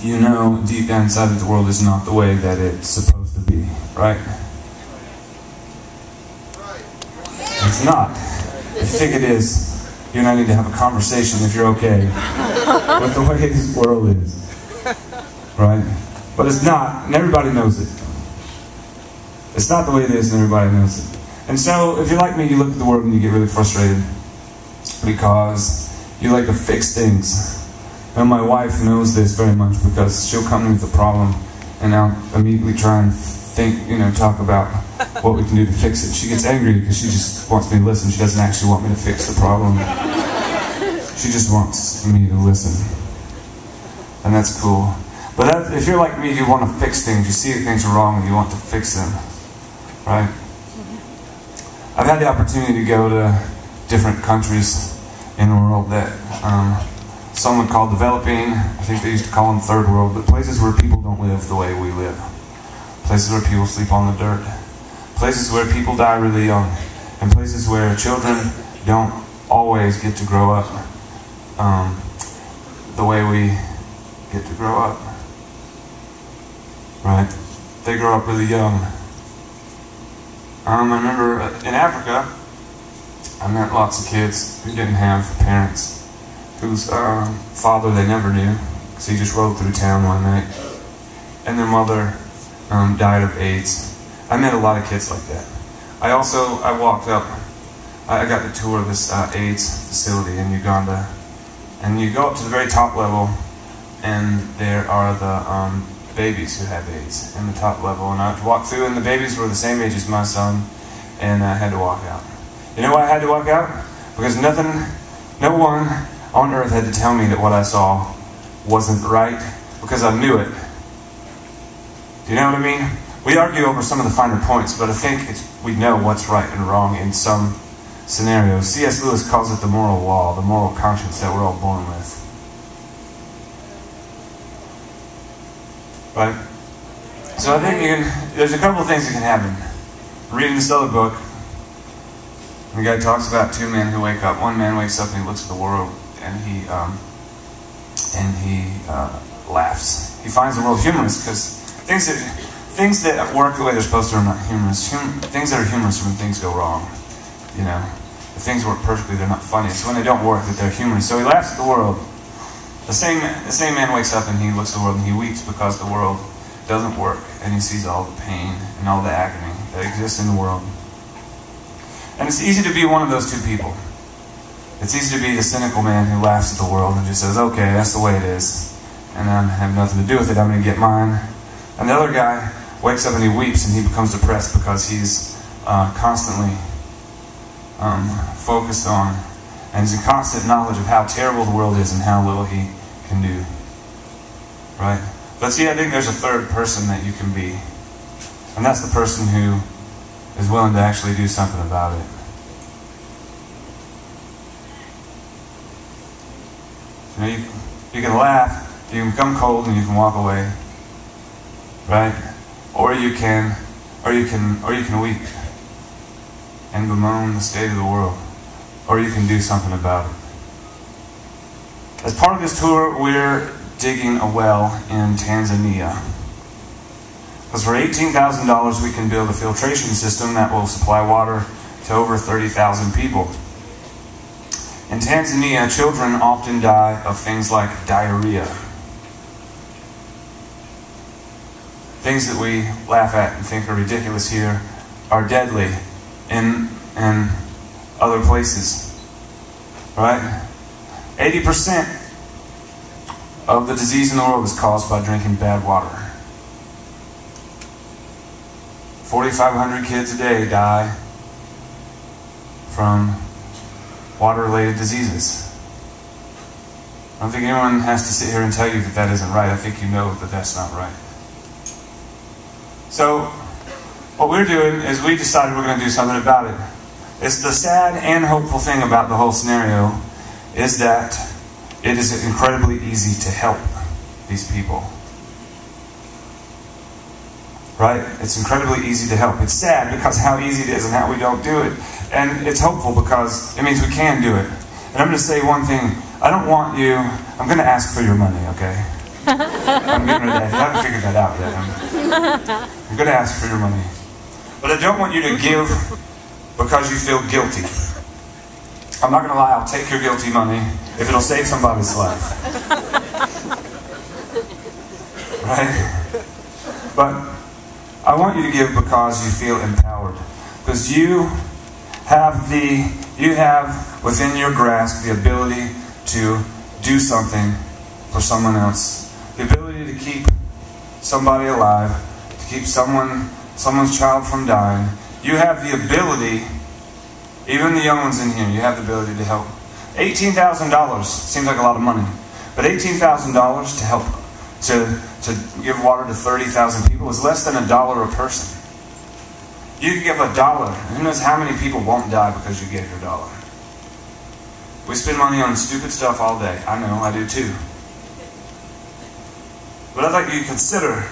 you know deep down inside that the world is not the way that it's supposed to be, right? It's not. If you think it is, you and I need to have a conversation if you're okay with the way this world is, right? But it's not, and everybody knows it. It's not the way it is, and everybody knows it. And so, if you're like me, you look at the world and you get really frustrated because you like to fix things. And my wife knows this very much because she'll come to me with a problem and I'll immediately try and talk about what we can do to fix it. She gets angry because she just wants me to listen. She doesn't actually want me to fix the problem. She just wants me to listen. And that's cool. But if you're like me, you want to fix things. You see that things are wrong and you want to fix them. Right? I've had the opportunity to go to different countries in the world that some would call developing. I think they used to call them third world, but places where people don't live the way we live. Places where people sleep on the dirt. Places where people die really young. And places where children don't always get to grow up the way we get to grow up. Right? They grow up really young. I remember in Africa, I met lots of kids who didn't have parents, whose father they never knew, because he just rode through town one night, and their mother died of AIDS. I met a lot of kids like that. I walked up, I got to tour this AIDS facility in Uganda, and you go up to the very top level, and there are the babies who have AIDS in the top level, and I walked through, and the babies were the same age as my son, and I had to walk out. You know why I had to walk out? Because no one on earth had to tell me that what I saw wasn't right, because I knew it. Do you know what I mean? We argue over some of the finer points, but I think we know what's right and wrong in some scenarios. C.S. Lewis calls it the moral law, the moral conscience that we're all born with. Right? So I think there's a couple of things that can happen. Reading this other book, the guy talks about two men who wake up. One man wakes up and he looks at the world and he laughs. He finds the world humorous because things that work the way they're supposed to are not humorous. Things that are humorous when things go wrong. You know, if things work perfectly, they're not funny. It's when they don't work that they're humorous. So he laughs at the world. The same man wakes up and he looks at the world and he weeps because the world doesn't work, and he sees all the pain and all the agony that exists in the world. And it's easy to be one of those two people. It's easy to be the cynical man who laughs at the world and just says, okay, that's the way it is, and I have nothing to do with it, I'm going to get mine. And the other guy wakes up and he weeps and he becomes depressed because he's constantly focused on, and he's in constant knowledge of how terrible the world is and how little he can do. Right? But see, I think there's a third person that you can be. And that's the person who is willing to actually do something about it. You know, you can laugh, you can become cold, and you can walk away. Right? Or you can weep and bemoan the state of the world. Or you can do something about it. As part of this tour, we're digging a well in Tanzania. Because for $18,000 we can build a filtration system that will supply water to over 30,000 people. In Tanzania, children often die of things like diarrhea. Things that we laugh at and think are ridiculous here are deadly in other places. Right? 80% of the disease in the world is caused by drinking bad water. 4,500 kids a day die from water-related diseases. I don't think anyone has to sit here and tell you that that isn't right. I think you know that that's not right. So, what we're doing is we decided we're going to do something about it. It's the sad and hopeful thing about the whole scenario is that it is incredibly easy to help these people. Right? It's incredibly easy to help. It's sad because how easy it is and how we don't do it. And it's hopeful because it means we can do it. And I'm going to say one thing. I don't want you... I'm going to ask for your money, okay? I'm getting ready to ask. I haven't figured that out yet. I'm going to ask for your money. But I don't want you to give because you feel guilty. I'm not going to lie, I'll take your guilty money if it'll save somebody's life. Right? But I want you to give because you feel empowered. Because you have within your grasp the ability to do something for someone else. The ability to keep somebody alive, to keep someone's child from dying. You have the ability, even the young ones in here, you have the ability to help. $18,000 seems like a lot of money, but $18,000 to help, to give water to 30,000 people is less than $1 a person. You can give $1. Who knows how many people won't die because you gave your $1? We spend money on stupid stuff all day. I know, I do too. But I'd like you to consider,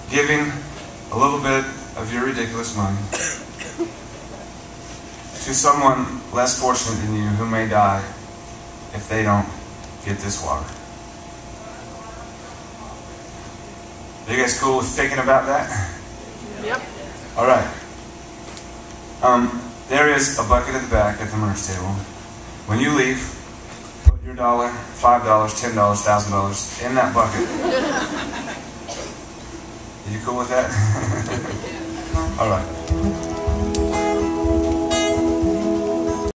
giving a little bit of your ridiculous money to someone less fortunate than you who may die if they don't get this water. Are you guys cool with thinking about that? Yep. Alright. There is a bucket at the back at the merch table. When you leave, put your $1, $5, $10, $1,000 in that bucket. Are you cool with that? Alright.